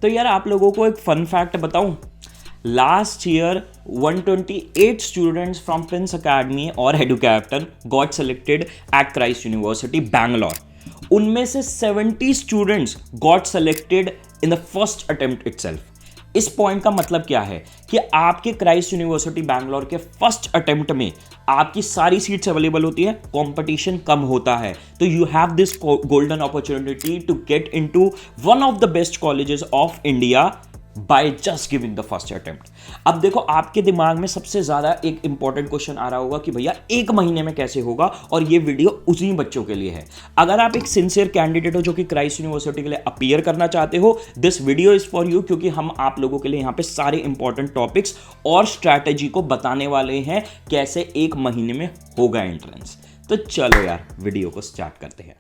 तो यार आप लोगों को एक फन फैक्ट बताऊं, last year 128 students from Prince Academy और Educaptain got selected at Christ University Bangalore. उनमें से 70 students got selected in the first attempt itself. इस पॉइंट का मतलब क्या है कि आपके क्राइस्ट यूनिवर्सिटी बैंगलोर के फर्स्ट अटेम्प्ट में आपकी सारी सीट्स अवेलेबल होती है, कंपटीशन कम होता है, तो you have this golden opportunity to get into one of the best colleges of India by just giving the first attempt. अब देखो आपके दिमाग में सबसे ज्यादा एक इंपॉर्टेंट क्वेश्चन आ रहा होगा कि भैया एक महीने में कैसे होगा, और ये वीडियो उसी बच्चों के लिए है। अगर आप एक सिंसियर कैंडिडेट हो जो कि क्राइस्ट यूनिवर्सिटी के लिए अपीयर करना चाहते हो, this video is for you, क्योंकि हम आप लोगों के लिए यहाँ पे सारे इंपॉर्टेंट टॉपिक्स और स्ट्रैटेजी को बताने वाले हैं कैसे एक महीने में होगा एंट्रेंस। तो चलो यार वीडियो को स्टार्ट करते हैं।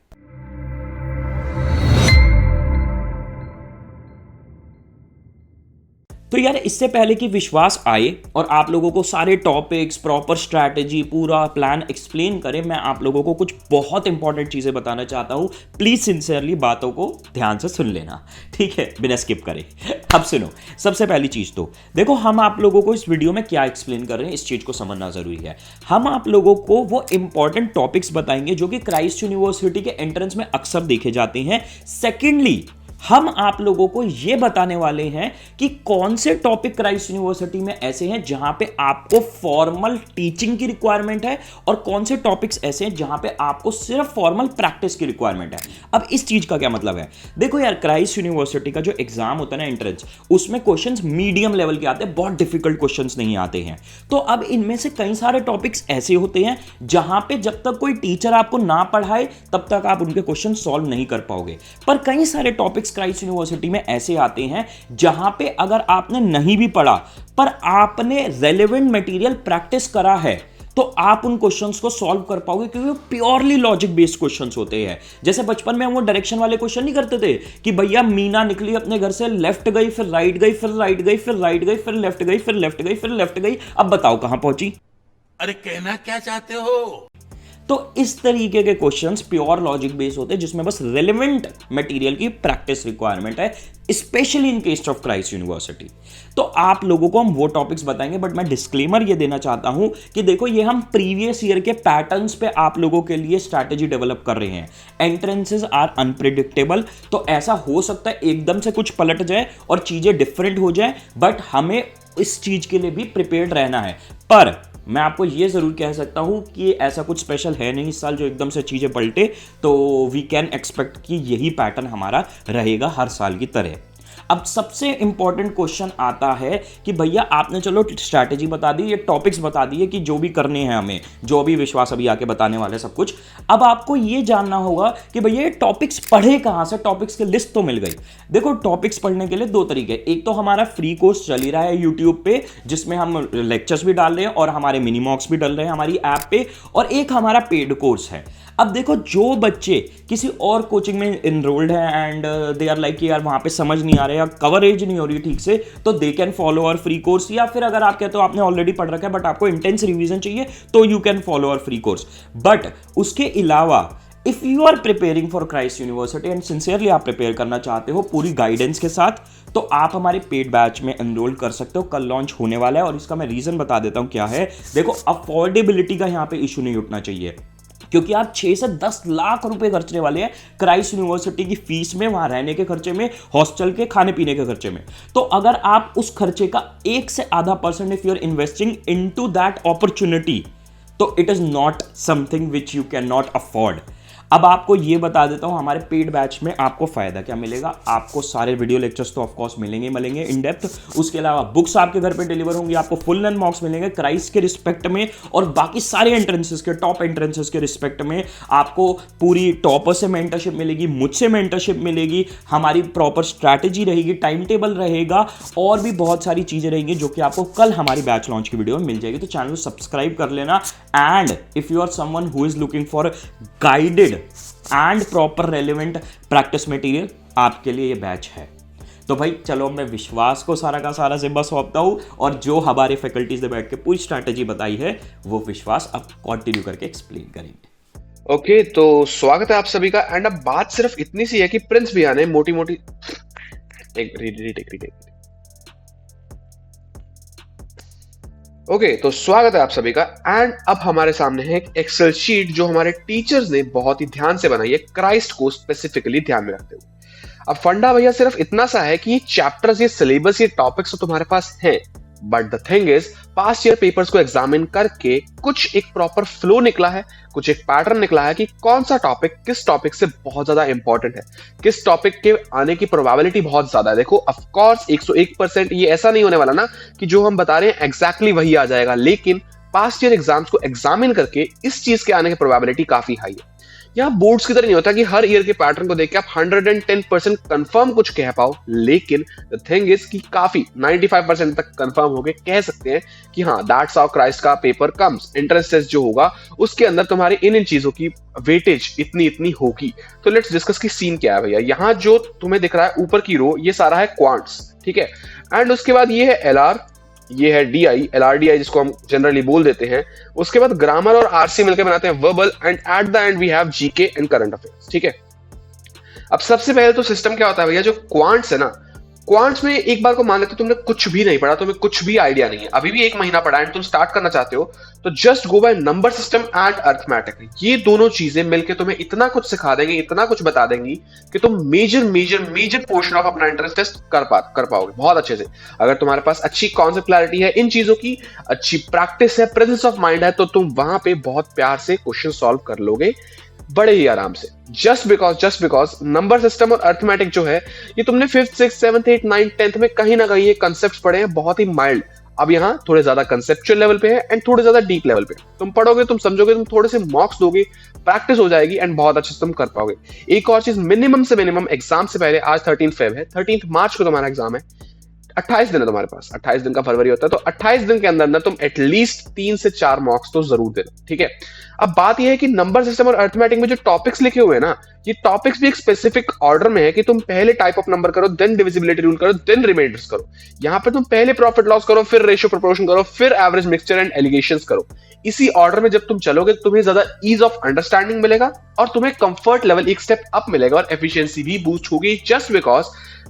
तो यार इससे पहले कि विश्वास आए और आप लोगों को सारे टॉपिक्स, प्रॉपर स्ट्रैटेजी, पूरा प्लान एक्सप्लेन करें, मैं आप लोगों को कुछ बहुत इंपॉर्टेंट चीजें बताना चाहता हूं। प्लीज सिंसियरली बातों को ध्यान से सुन लेना, ठीक है, बिना स्किप करे। अब सुनो, सबसे पहली चीज तो देखो, हम आप लोगों को इस वीडियो में क्या एक्सप्लेन कर रहे हैं, इस चीज को समझना जरूरी है। हम आप लोगों को वो इंपॉर्टेंट टॉपिक्स बताएंगे जो कि क्राइस्ट यूनिवर्सिटी के एंट्रेंस में अक्सर देखे जाते हैं। सेकेंडली, हम आप लोगों को यह बताने वाले हैं कि कौन से टॉपिक क्राइस्ट यूनिवर्सिटी में ऐसे हैं जहां पे आपको फॉर्मल टीचिंग की रिक्वायरमेंट है, और कौन से टॉपिक्स ऐसे हैं जहां पे आपको सिर्फ फॉर्मल प्रैक्टिस की रिक्वायरमेंट है। अब इस चीज का क्या मतलब है, देखो यार, क्राइस्ट यूनिवर्सिटी का जो एग्जाम होता है ना एंट्रेंस, उसमें क्वेश्चंस मीडियम लेवल के आते हैं, बहुत डिफिकल्ट क्वेश्चंस नहीं आते हैं। तो अब इनमें से कई सारे टॉपिक्स ऐसे होते हैं जहां पे जब तक कोई टीचर आपको ना पढ़ाए तब तक आप उनके क्वेश्चन सॉल्व नहीं कर पाओगे। पर कई सारे टॉपिक्स क्राइस्ट यूनिवर्सिटी में ऐसे आते हैं जहां पे अगर आपने नहीं भी पढ़ा पर आपने रेलेवेंट मटेरियल प्रैक्टिस करा है तो आप उन क्वेश्चंस को सॉल्व कर पाओगे, क्योंकि वो प्योरली लॉजिक बेस्ड क्वेश्चंस होते हैं। जैसे बचपन में हम वो डायरेक्शन वाले क्वेश्चन नहीं करते थे कि भैया मीना निकली अपने घर से, लेफ्ट गई, फिर राइट गई, फिर राइट गई, फिर राइट गई, फिर लेफ्ट गई, फिर लेफ्ट गई, फिर लेफ्ट गई, अब बताओ कहां पहुंची। अरे कहना क्या चाहते हो? तो इस तरीके के क्वेश्चंस प्योर लॉजिक बेस्ड होते हैं जिसमें बस रेलेवेंट मटेरियल की प्रैक्टिस रिक्वायरमेंट है, specially in case of Christ university. तो आप लोगों को हम वो टॉपिक्स बताएंगे, बट मैं डिस्क्लेमर ये देना चाहता हूं कि देखो, ये हम प्रीवियस ईयर के पैटर्न्स पे आप लोगों के लिए स्ट्रैटेजी डेवलप कर रहे हैं। एंट्रेंसेस आर अनप्रिडिक्टेबल, तो ऐसा हो सकता है एकदम से कुछ पलट जाए और चीजें डिफरेंट हो जाए, बट हमें इस चीज के लिए भी प्रिपेयर्ड रहना है। पर मैं आपको यह जरूर कह सकता हूं कि ऐसा कुछ स्पेशल है नहीं इस साल जो एकदम से चीजें पलटे, तो वी कैन एक्सपेक्ट कि यही पैटर्न हमारा रहेगा हर साल की तरह। अब सबसे इंपॉर्टेंट क्वेश्चन आता है कि भैया आपने चलो स्ट्रैटेजी बता दी, ये टॉपिक्स बता दिए कि जो भी करने हैं हमें, जो भी विश्वास अभी आके बताने वाले सब कुछ। अब आपको ये जानना होगा कि भैया ये टॉपिक्स पढ़े कहां से, टॉपिक्स की लिस्ट तो मिल गई। देखो, टॉपिक्स पढ़ने के लिए दो तरीके, एक तो हमारा फ्री कोर्स चल ही रहा है यूट्यूब पे जिसमें हम लेक्चर्स भी डाल रहे हैं और हमारे मिनी मॉक्स भी डल रहे हैं हमारी ऐप पे, और एक हमारा पेड कोर्स है। अब देखो, जो बच्चे किसी और कोचिंग में इनरोल्ड है एंड दे आर लाइक यार वहां पे समझ नहीं आ रहा है या कवरेज नहीं हो रही ठीक से, तो they can follow our free course. या फिर अगर आप कहते हो आपने ऑलरेडी पढ़ रखा है बट आपको इंटेंस रिवीजन चाहिए, तो you can follow our free course. But उसके अलावा if you are preparing for Christ University and sincerely आप प्रिपेयर करना चाहते हो पूरी गाइडेंस के साथ, तो आप हमारे पेड बैच में एनरोल कर सकते हो। कल लॉन्च होने वाला है और इसका मैं रीजन बता देता हूं क्या है। देखो, अफोर्डेबिलिटी का यहां पे इशू नहीं उठना चाहिए, क्योंकि आप 6 से 10 लाख रुपए खर्चने वाले हैं क्राइस्ट यूनिवर्सिटी की फीस में, वहां रहने के खर्चे में, हॉस्टल के खाने पीने के खर्चे में। तो अगर आप उस खर्चे का 1 से आधा % if you are investing into that opportunity, तो it is not something which you can not afford. अब आपको ये बता देता हूं, हमारे पेड बैच में आपको फायदा क्या मिलेगा। आपको सारे वीडियो लेक्चर्स तो ऑफकोर्स मिलेंगे इन डेप्थ, उसके अलावा बुक्स आपके घर पे डिलीवर होंगी, आपको फुल लेंथ मॉक्स मिलेंगे क्राइस्ट के रिस्पेक्ट में, और बाकी सारे एंट्रेंसेस के, टॉप एंट्रेंसेस के रिस्पेक्ट में आपको पूरी टॉपर से मेंटरशिप मिलेगी, मुझसे मेंटरशिप मिलेगी, हमारी प्रॉपर स्ट्रैटेजी रहेगी, टाइम टेबल रहेगा, और भी बहुत सारी चीजें रहेंगी जो कि आपको कल हमारी बैच लॉन्च की वीडियो में मिल जाएगी। तो चैनल को सब्सक्राइब कर लेना। And if you are someone who is looking for guided and proper relevant practice material, आपके लिए ये बैच है। तो भाई चलो, मैं विश्वास को सारा का सारा जिम्मा सौंपता हूं, और जो हमारे फैकल्टीज ने बैठ के पूरी स्ट्रैटेजी बताई है वो विश्वास अब कंटिन्यू करके एक्सप्लेन करेंगे। ओके, तो स्वागत है आप सभी का। एंड अब बात सिर्फ इतनी सी है कि प्रिंस भैया ने मोटी मोटी एक रीटेक। ओके, तो स्वागत है आप सभी का। एंड अब हमारे सामने है एक एक्सेल शीट जो हमारे टीचर्स ने बहुत ही ध्यान से बनाई है, क्राइस्ट को स्पेसिफिकली ध्यान में रखते हुए। अब फंडा भैया सिर्फ इतना सा है कि ये चैप्टर्स, ये सिलेबस, ये टॉपिक्स तो तुम्हारे पास हैं, but the thing is past year papers को एग्जामिन करके कुछ एक प्रॉपर फ्लो निकला है, कुछ एक पैटर्न निकला है कि कौन सा टॉपिक किस टॉपिक से बहुत ज्यादा इंपॉर्टेंट है, किस टॉपिक के आने की प्रोबेबिलिटी बहुत ज्यादा है। देखो ऑफ कोर्स 101% ये ऐसा नहीं होने वाला ना कि जो हम बता रहे हैं एग्जैक्टली वही आ जाएगा, लेकिन पास्ट ईयर एग्जाम्स को एग्जामिन करके इस चीज के आने की प्रोबेबिलिटी काफी हाई है। यहाँ बोर्ड्स की तरह नहीं होता कि हर ईयर के पैटर्न को देख के आप 110% कंफर्म कुछ कह पाओ, लेकिन द थिंग इज कि काफी 95% तक कंफर्म होके कह सकते हैं कि हाँ दैट्स हाउ क्राइस्ट का पेपर कम्स। एंट्रेंस टेस्ट जो होगा उसके अंदर तुम्हारी इन चीजों की वेटेज इतनी होगी। तो लेट्स डिस्कस की सीन क्या है भैया। यहाँ जो तुम्हें दिख रहा है ऊपर की रो, ये सारा है क्वांट्स, ठीक है। एंड उसके बाद ये है एलआर, ये है डीआई, एलआरडीआई जिसको हम जनरली बोल देते हैं। उसके बाद ग्रामर और आरसी मिलकर बनाते हैं verbal, and at the end we have GK and current affairs, ठीक है। अब सबसे पहले तो सिस्टम क्या होता है भैया, जो क्वांट्स है ना, क्वांट्स में एक बार को मान लेते तुमने कुछ भी नहीं पढ़ा, तुम्हें कुछ भी आइडिया नहीं है, अभी भी 1 महीना पढ़ा है, तुम स्टार्ट करना चाहते हो, तो just go by number system and arithmetic. ये दोनों चीजें मिलकर तुम्हें इतना कुछ सिखा देंगे, इतना कुछ बता देंगी कि तुम मेजर पोर्शन ऑफ अपना एंट्रेंस टेस्ट कर पाओगे बहुत अच्छे से। अगर तुम्हारे पास अच्छी कॉन्सेप्ट क्लैरिटी है इन चीजों की, अच्छी प्रैक्टिस है, प्रेजेंस ऑफ माइंड है, तो तुम वहां पे बहुत प्यार से क्वेश्चन सॉल्व कर लोगे बड़े ही आराम से। जस्ट बिकॉज नंबर सिस्टम और अर्थमेटिक जो है ये तुमने 5th 6th 7th 8th 9th 10th में कहीं ना कहीं ये कंसेप्ट पढ़े हैं, बहुत ही माइल्ड। अब यहाँ थोड़े ज्यादा कंसेप्चुअल लेवल पे है एंड थोड़े ज्यादा डीप लेवल पे। तुम पढ़ोगे, तुम समझोगे, तुम थोड़े से मॉक्स दोगे, प्रैक्टिस हो जाएगी एंड बहुत अच्छे से तुम कर पाओगे। एक और चीज, मिनिमम से मिनिमम एग्जाम से पहले, आज 13 फेब है, 13 मार्च को तुम्हारा एग्जाम है, 28 दिन है तुम्हारे पास, 28 दिन का फरवरी होता है, तो 28 दिन के अंदर तुम एटलीस्ट 3 से 4 मॉक्स तो जरूर देना, ठीक है। अब बात यह है कि नंबर सिस्टम और अर्थमेटिक में जो टॉपिक्स लिखे हुए हैं ना, ये टॉपिक्स भी एक स्पेसिफिक ऑर्डर में है कि तुम पहले टाइप ऑफ नंबर करो, देन डिविजिबिलिटी रूल करो, देन रिमाइंडर्स करो। यहां पे तुम पहले प्रॉफिट लॉस करो, फिर रेशियो प्रोपोर्शन करो, फिर एवरेज मिक्सचर एंड एलिगेशंस करो। इसी ऑर्डर में जब तुम चलोगे तुम्हें ज्यादा ईज ऑफ अंडरस्टैंडिंग मिलेगा और तुम्हें कंफर्ट लेवल एक स्टेप अप मिलेगा और एफिशिएंसी भी बूस्ट होगी। जस्ट बिकॉज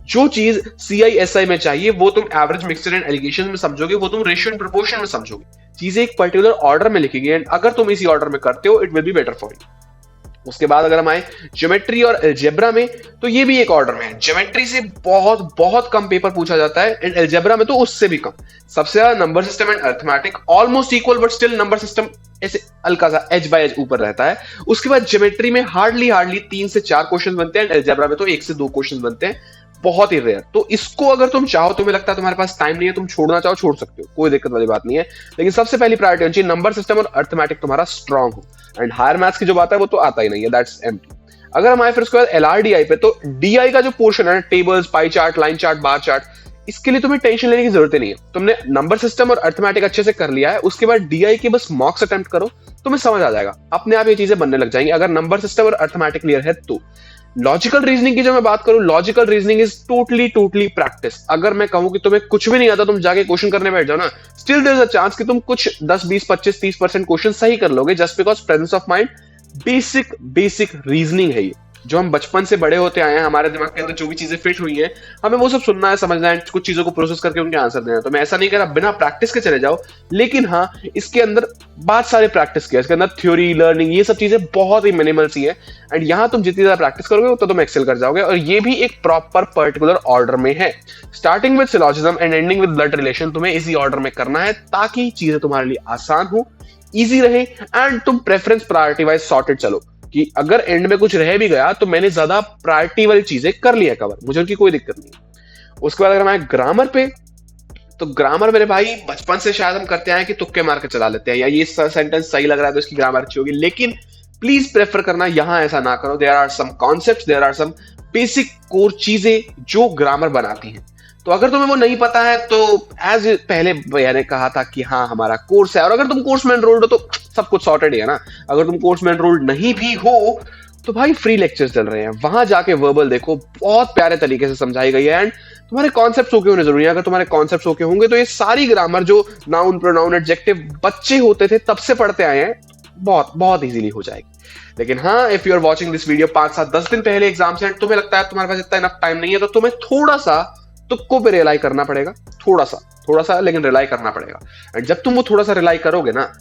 जो चीज CISI में चाहिए वो तुम एवरेज मिक्सचर एंड एलिगेशन में समझोगे, वो तुम रेशियो एंड प्रोपोर्शन में समझोगे। चीजें एक पर्टिकुलर ऑर्डर में लिखी गई एंड अगर तुम इसी ऑर्डर में करते हो it will be better for you. उसके बाद अगर हम आए ज्योमेट्री और अलजेब्रा में, तो ये भी एक ऑर्डर में है। ज्योमेट्री से बहुत कम पेपर पूछा जाता है एंड अलजेब्रा में तो उससे भी कम। सबसे ज्यादा number system and arithmetic almost equal, but still number system ऐसे हल्का सा एज बाय एज ऊपर रहता है। उसके बाद ज्योमेट्री में हार्डली 3 से 4 क्वेश्चन बनते हैं, अलजेब्रा में तो 1 से 2 क्वेश्चन बनते हैं, बहुत ही रेयर। तो इसको अगर तुम चाहो, तुम्हें लगता है तुम्हारे पास टाइम नहीं है, तुम छोड़ना चाहो छोड़ सकते हो, कोई दिक्कत वाली बात नहीं है। लेकिन सबसे पहली प्रायोरिटी होनी चाहिए नंबर सिस्टम और अर्थमेटिक तुम्हारा स्ट्रांग हो। एंड हायर मैथ्स की जो बात है वो तो आता ही नहीं है, दैट्स एम्प्टी। अगर हम आए फिर उसके बाद LRDI पे, तो DI का जो पोर्शन है, tables, pie chart, line chart, bar chart, इसके लिए तुम्हें टेंशन लेने की जरूरत नहीं है। तुमने नंबर सिस्टम और अर्थमेटिक अच्छे से कर लिया है, उसके बाद DI के बस मॉक्स अटेम्प्ट करो, तुम्हें समझ आ जाएगा, अपने आप ये चीजें बनने लग जाएंगी अगर नंबर सिस्टम और अर्थमेटिक क्लियर है तो। लॉजिकल रीजनिंग की जो मैं बात करूं, logical reasoning is totally practice. अगर मैं कहूं कि तुम्हें कुछ भी नहीं आता, तुम जाके क्वेश्चन करने बैठ जाओ ना, still there is a chance कि तुम कुछ 10 20 25 30% क्वेश्चन सही कर लोगे, just because presence of mind. Basic reasoning है ये, जो हम बचपन से बड़े होते आए हैं, हमारे दिमाग के अंदर जो भी चीजें फिट हुई हैं, हमें वो सब सुनना है, समझना है, कुछ चीजों को प्रोसेस करके उनके आंसर देना है। तो मैं ऐसा नहीं कह रहा बिना प्रैक्टिस के चले जाओ, लेकिन हाँ इसके अंदर बहुत सारे प्रैक्टिस किया, इसके अंदर थ्योरी, लर्निंग, ये सब चीजें बहुत ही मिनिमल सी है। एंड यहाँ तुम जितनी ज्यादा प्रैक्टिस करोगे उतना तुम एक्सेल कर जाओगे, और ये भी एक प्रॉपर पर्टिकुलर ऑर्डर में है। Starting with syllogism and ending with blood relation तुम्हें इसी ऑर्डर में करना है, ताकि चीजें तुम्हारे लिए आसान हो, इजी रहे एंड तुम प्रेफरेंस प्रायोरिटी वाइज सॉर्टेड चलो, कि अगर एंड में कुछ रह भी गया तो मैंने ज्यादा प्रायोरिटी वाली चीजें कर ली है कवर, मुझे उनकी कोई दिक्कत नहीं। उसके बाद अगर मैं ग्रामर पे, तो ग्रामर मेरे भाई बचपन से शायद हम करते आए कि तुक्के मार के चला लेते हैं, या ये सेंटेंस सही लग रहा है तो इसकी ग्रामर अच्छी होगी, लेकिन प्लीज प्रेफर करना यहां ऐसा ना करो। There are some concepts, there are some basic core चीजें जो ग्रामर बनाती हैं। तो अगर तुम्हें वो नहीं पता है तो एज पहले भैया ने कहा था कि हाँ हमारा कोर्स है, और अगर तुम कोर्स में एनरोल्ड हो तो सब कुछ सॉर्टेड है ना। अगर तुम कोर्स में एनरोल्ड नहीं भी हो तो भाई फ्री लेक्चर्स चल रहे हैं, वहां जाके वर्बल देखो, बहुत प्यारे तरीके से समझाई गई है। एंड तुम्हारे कॉन्सेप्ट्स ओके होने जरूरी है। अगर तुम्हारे कॉन्सेप्ट्स ओके होंगे तो ये सारी ग्रामर जो नाउन, प्रोनाउन, एडजेक्टिव बच्चे होते थे तब से पढ़ते आए हैं, बहुत इजीली हो जाएगी। लेकिन हाँ, if you are watching this video 5, 7, 10 दिन पहले एग्जाम्स हैं, तुम्हें लगता है तुम्हारे पास इतना इनफ टाइम नहीं है, तो तुम्हें थोड़ा सा तुक्को पे रिलाई करना पड़ेगा, थोड़ा सा लेकिन रिलाई करना पड़ेगा। एंड जब तुम वो थोड़ा सा रिलाई करोगे ना,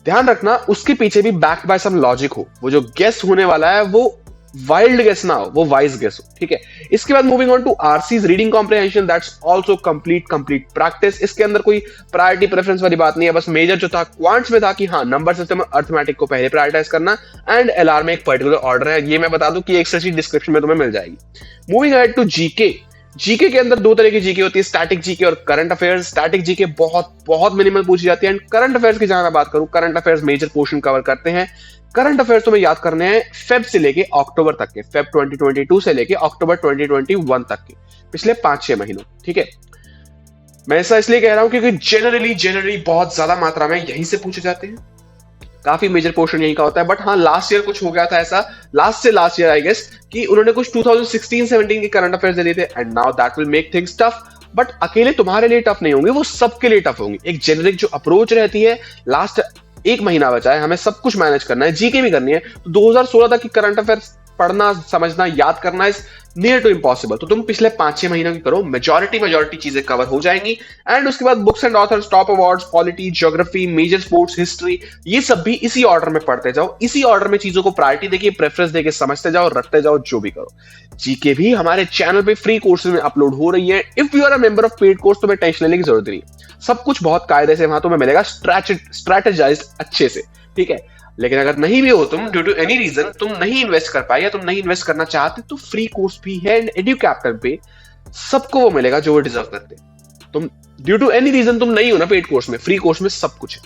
ध्यान रखना उसके पीछे भी बैक्ड बाय सम लॉजिक हो। वो जो गेस होने वाला है वो वाइल्ड गेस ना हो, वो वाइज गेस हो, ठीक है। इसके बाद moving on to RCs reading comprehension, that's also complete practice. इसके अंदर कोई प्रायोरिटी प्रेफरेंस वाली बात नहीं है, बस मेजर जो था क्वांट्स में था कि हाँ, नंबर सिस्टम और अर्थमेटिक को पहले प्रायोरिटाइज करना, एंड एलआर में एक पर्टिकुलर ऑर्डर है। ये मैं बता दूं कि एक्सेल शीट डिस्क्रिप्शन में तुम्हें मिल जाएगी। Moving ahead to GK. GK के अंदर दो तरह की जीके होती है, स्टैटिक जीके और करंट अफेयर्स। स्टैटिक जीके बहुत मिनिमल पूछी जाती है, एंड करंट अफेयर्स की जहां मैं बात करूं, current affairs major portion cover करते हैं। करंट अफेयर्स तुम्हें याद करने हैं फेब से लेके अक्टूबर तक के, फेब 2022 से लेके अक्टूबर 2021 तक के, पिछले 5-6 महीनों, ठीक है। मैं ऐसा इसलिए कह रहा हूं क्योंकि जनरली बहुत ज्यादा मात्रा में यहीं से पूछे जाते हैं, काफी मेजर पोर्शन यहीं का होता है। बट हाँ, लास्ट ईयर कुछ हो गया था ऐसा, लास्ट ईयर आई गेस, कि उन्होंने कुछ 2016-17 के करंट अफेयर्स दे दिए थे, and now that will make things tough. But अकेले तुम्हारे लिए टफ नहीं होंगे, वो सबके लिए टफ होंगी। एक जेनरिक जो अप्रोच रहती है, लास्ट 1 महीना बचा है, हमें सब कुछ मैनेज करना है, जीके भी करनी है, तो 2016 तक की करंट अफेयर्स पढ़ना, समझना, याद करना इज नियर टू इम्पॉसिबल। तो तुम पिछले 5-6 महीनों की करो, मेजॉरिटी चीजें कवर हो जाएंगी। एंड उसके बाद books and authors, top awards, polity, geography, major sports, history, ये सब भी इसी ऑर्डर में पढ़ते जाओ, इसी ऑर्डर में चीजों को प्रायोरिटी देके, प्रेफरेंस देके समझते जाओ, रखते जाओ, जो भी करो। जीके भी हमारे चैनल पे फ्री कोर्सेज में अपलोड हो रही है। If you are a member of paid course, तो टेंशन लेने की जरूरत नहीं, सब कुछ बहुत कायदे से वहां तुम्हें मिलेगा, स्ट्रैटेजाइज्ड अच्छे से, ठीक है। लेकिन अगर नहीं भी हो तुम, ड्यू टू एनी रीजन तुम नहीं इन्वेस्ट कर पाए या तुम नहीं इन्वेस्ट करना चाहते, तो फ्री कोर्स भी है, एंड एडुकैप्टन पे सबको वो मिलेगा जो वो डिजर्व करते हैं। तुम ड्यू टू एनी रीजन तुम नहीं हो ना पेड कोर्स में, फ्री कोर्स में सब कुछ है,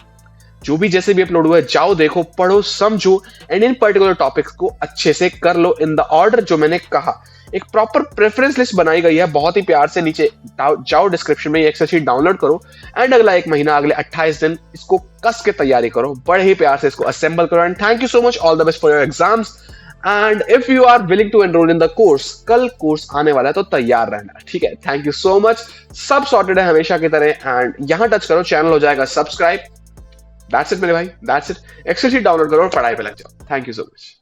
जो भी जैसे भी अपलोड हुआ है, जाओ देखो, पढ़ो, समझो, एंड इन पर्टिकुलर टॉपिक्स को अच्छे से कर लो इन द ऑर्डर जो मैंने कहा। एक प्रॉपर प्रेफरेंस लिस्ट बनाई गई है, बहुत ही प्यार से, नीचे जाओ डिस्क्रिप्शन में ये एक्सेल शीट डाउनलोड करो, एंड अगला 1 महीना, अगले 28 दिन इसको कस के तैयारी करो, बड़े ही प्यार से इसको असेंबल करो। And thank you so much, all the best for your exams. And if you are willing to enrol in the course, कल कोर्स आने वाला है तो तैयार रहना, ठीक है। थैंक यू सो मच, सब सॉर्टेड है हमेशा की तरह। एंड यहां टच करो, चैनल हो जाएगा सब्सक्राइब। दैट्स इट मेरे भाई, that's it. Excel sheet download करो और पढ़ाई पे लग जाओ। Thank you so much.